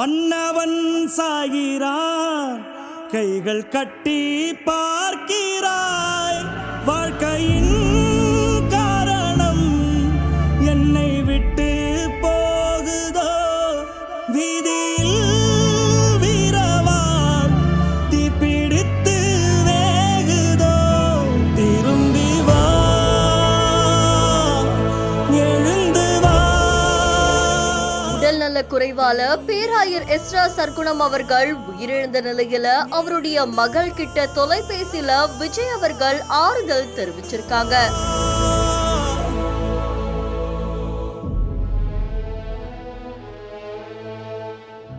மன்னவன் சாகிறான், கைகள் கட்டி பார்க்கிறாய். வாழ்க்கையின் காரணம் என்னை விட்டு போகுதோ, வீதியில் வீரவான் தீப்பிடித்து வேகுதோ. திரும்பி வா, எழுந்து வா. உடல்நல குறைவால பேராயர் எஸ்ரா சர்க்குணம் அவர்கள் உயிரிழந்த நிலையில அவருடைய மகள் கிட்ட தொலைபேசியில விஜய் அவர்கள் ஆறுதல் தெரிவிச்சிருக்காங்க.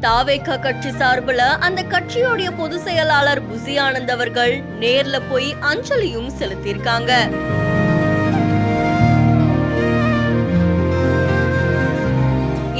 தாவேகா கட்சி சார்பில் அந்த கட்சியோடைய பொதுச் செயலாளர் புசி ஆனந்த் அவர்கள் நேர்ல போய் அஞ்சலியும் செலுத்தியிருக்காங்க.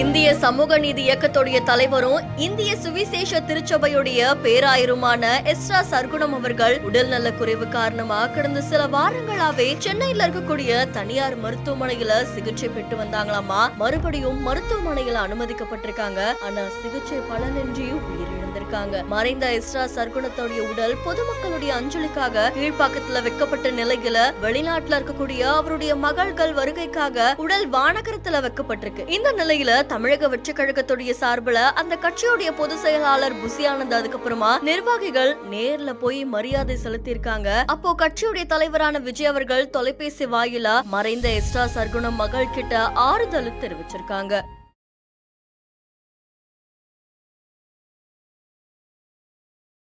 இந்திய சமூக நீதி இயக்கத்துடைய தலைவரும் இந்திய சுவிசேஷ திருச்சபையுடைய பேராயருமான எஸ்ரா சர்க்குணம் அவர்கள் உடல்நல குறைவு காரணமா கடந்த சில வாரங்களாவே சென்னையில இருக்கக்கூடிய தனியார் மருத்துவமனையில சிகிச்சை பெற்று வந்தாங்களாமா. மறுபடியும் மருத்துவமனையில அனுமதிக்கப்பட்டிருக்காங்க. ஆனா சிகிச்சை பலனின்றி உயிரிழந்திருக்காங்க. மறைந்த எஸ்ரா சர்க்குணத்துடைய உடல் பொதுமக்களுடைய அஞ்சலிக்காக கீழ்ப்பாக்கத்துல வைக்கப்பட்ட நிலையில வெளிநாட்டுல இருக்கக்கூடிய அவருடைய மகள்கள் வருகைக்காக உடல் வானகரத்துல வைக்கப்பட்டிருக்கு. இந்த நிலையில தமிழக வெற்றி கழகத்துடைய சார்பில் அந்த கட்சியுடைய பொதுச் செயலாளர் புசி ஆனந்த் அதுக்கப்புறமா நிர்வாகிகள் நேர்ல போய் மரியாதை செலுத்தியிருக்காங்க. அப்போ கட்சியுடைய தலைவரான விஜய் அவர்கள் தொலைபேசி வாயிலா மறைந்த எஸ்ரா சர்க்குணம் மகள் கிட்ட ஆறுதல் தெரிவிச்சிருக்காங்க.